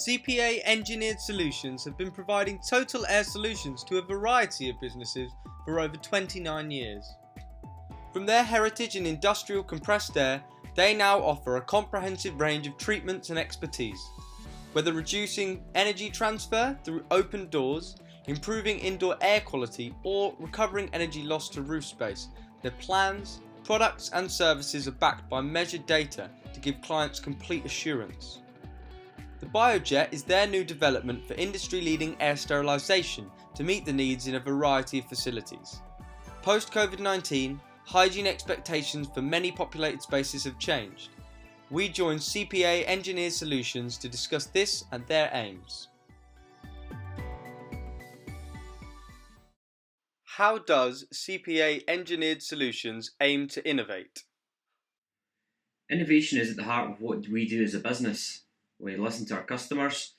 CPA Engineered Solutions have been providing total air solutions to a variety of businesses for over 29 years. From their heritage in industrial compressed air, they now offer a comprehensive range of treatments and expertise. Whether reducing energy transfer through open doors, improving indoor air quality, or recovering energy lost to roof space, their plans, products and services are backed by measured data to give clients complete assurance. The Biojet is their new development for industry-leading air sterilisation to meet the needs in a variety of facilities. Post-COVID-19, hygiene expectations for many populated spaces have changed. We joined CPA Engineered Solutions to discuss this and their aims. How does CPA Engineered Solutions aim to innovate? Innovation is at the heart of what we do as a business. We listen to our customers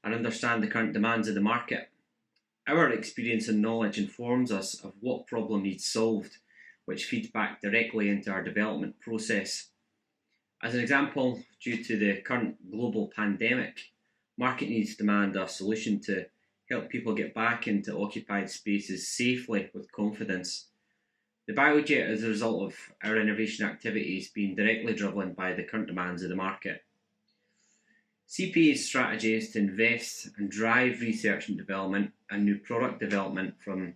and understand the current demands of the market. Our experience and knowledge informs us of what problem needs solved, which feeds back directly into our development process. As an example, due to the current global pandemic, market needs demand a solution to help people get back into occupied spaces safely with confidence. The Biojet is a result of our innovation activities being directly driven by the current demands of the market. CPA's strategy is to invest and drive research and development and new product development from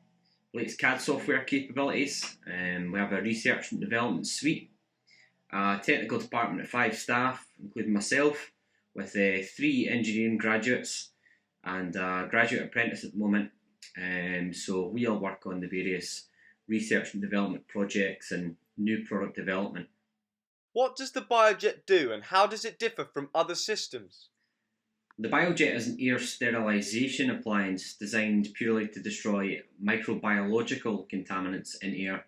latest CAD software capabilities. We have a research and development suite, a technical department of 5 staff, including myself, with 3 engineering graduates and a graduate apprentice at the moment. So we all work on the various research and development projects and new product development. What does the Biojet do and how does it differ from other systems? The Biojet is an air sterilisation appliance designed purely to destroy microbiological contaminants in air.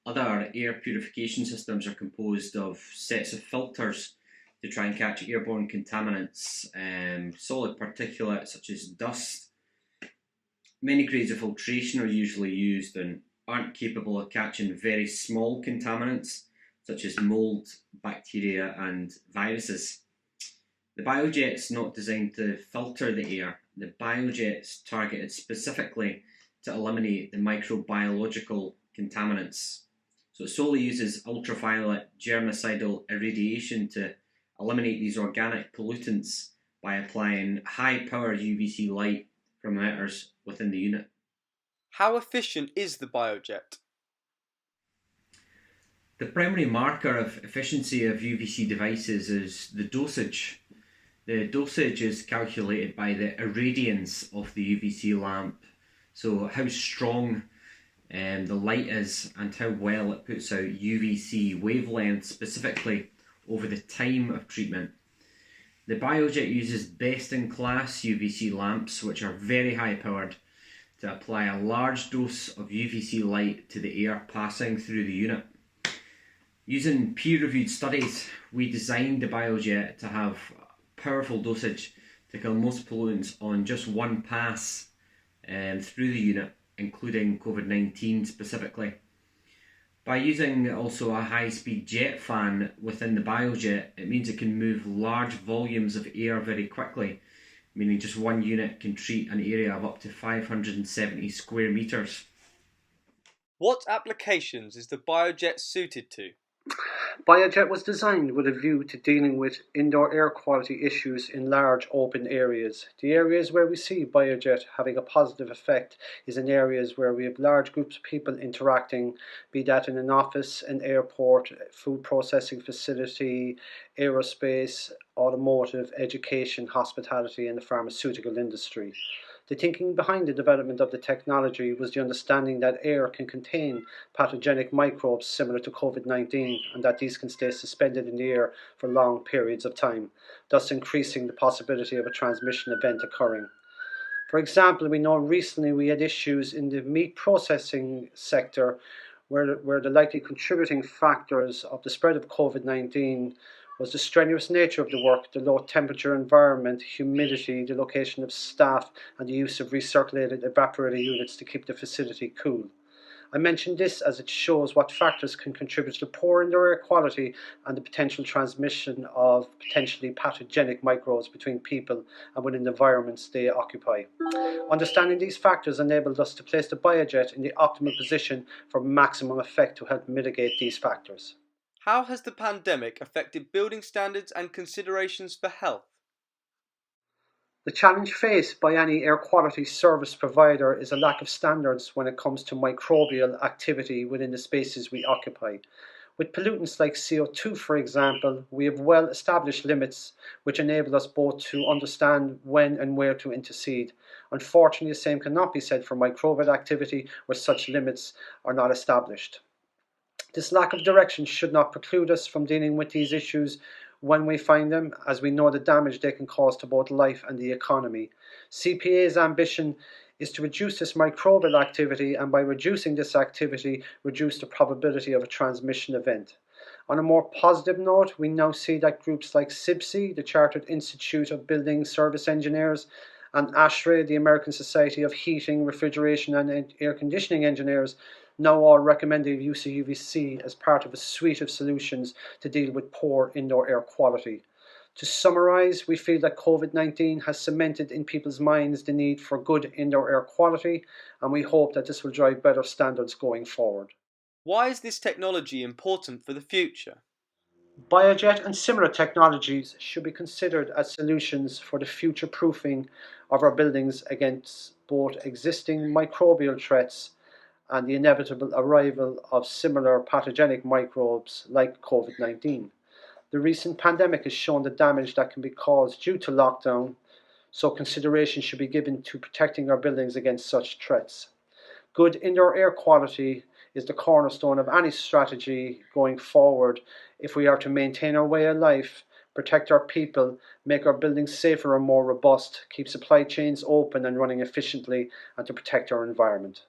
Other air purification systems are composed of sets of filters to try and catch airborne contaminants, solid particulates such as dust. Many grades of filtration are usually used and aren't capable of catching very small contaminants such as mould, bacteria and viruses. The Biojet's not designed to filter the air. The Biojet's targeted specifically to eliminate the microbiological contaminants. So it solely uses ultraviolet germicidal irradiation to eliminate these organic pollutants by applying high power UVC light from emitters within the unit. How efficient is the Biojet? The primary marker of efficiency of UVC devices is the dosage. The dosage is calculated by the irradiance of the UVC lamp, so how strong the light is and how well it puts out UVC wavelength specifically over the time of treatment. The Biojet uses best-in-class UVC lamps, which are very high powered, to apply a large dose of UVC light to the air passing through the unit. Using peer-reviewed studies, we designed the Biojet to have powerful dosage to kill most pollutants on just one pass through the unit, including COVID-19 specifically. By using also a high-speed jet fan within the Biojet, it means it can move large volumes of air very quickly, meaning just one unit can treat an area of up to 570 square metres. What applications is the Biojet suited to? Biojet was designed with a view to dealing with indoor air quality issues in large open areas. The areas where we see Biojet having a positive effect is in areas where we have large groups of people interacting, be that in an office, an airport, food processing facility, aerospace, automotive, education, hospitality and the pharmaceutical industry. The thinking behind the development of the technology was the understanding that air can contain pathogenic microbes similar to COVID-19 and that these can stay suspended in the air for long periods of time, thus increasing the possibility of a transmission event occurring. For example, we know recently we had issues in the meat processing sector where the likely contributing factors of the spread of COVID-19 was the strenuous nature of the work, the low temperature environment, humidity, the location of staff and the use of recirculated evaporator units to keep the facility cool. I mention this as it shows what factors can contribute to poor indoor air quality and the potential transmission of potentially pathogenic microbes between people and within the environments they occupy. Understanding these factors enabled us to place the Biojet in the optimal position for maximum effect to help mitigate these factors. How has the pandemic affected building standards and considerations for health? The challenge faced by any air quality service provider is a lack of standards when it comes to microbial activity within the spaces we occupy. With pollutants like CO2, for example, we have well established limits which enable us both to understand when and where to intercede. Unfortunately, the same cannot be said for microbial activity where such limits are not established. This lack of direction should not preclude us from dealing with these issues when we find them, as we know the damage they can cause to both life and the economy. CPA's ambition is to reduce this microbial activity, and by reducing this activity, reduce the probability of a transmission event. On a more positive note, we now see that groups like CIBSE, the Chartered Institute of Building Service Engineers, and ASHRAE, the American Society of Heating, Refrigeration and Air Conditioning Engineers, now all recommend the use of UVC as part of a suite of solutions to deal with poor indoor air quality. To summarise, we feel that COVID-19 has cemented in people's minds the need for good indoor air quality, and we hope that this will drive better standards going forward. Why is this technology important for the future? Biojet and similar technologies should be considered as solutions for the future proofing of our buildings against both existing microbial threats and the inevitable arrival of similar pathogenic microbes like COVID-19. The recent pandemic has shown the damage that can be caused due to lockdown, so consideration should be given to protecting our buildings against such threats. Good indoor air quality is the cornerstone of any strategy going forward if we are to maintain our way of life, protect our people, make our buildings safer and more robust, keep supply chains open and running efficiently, and to protect our environment.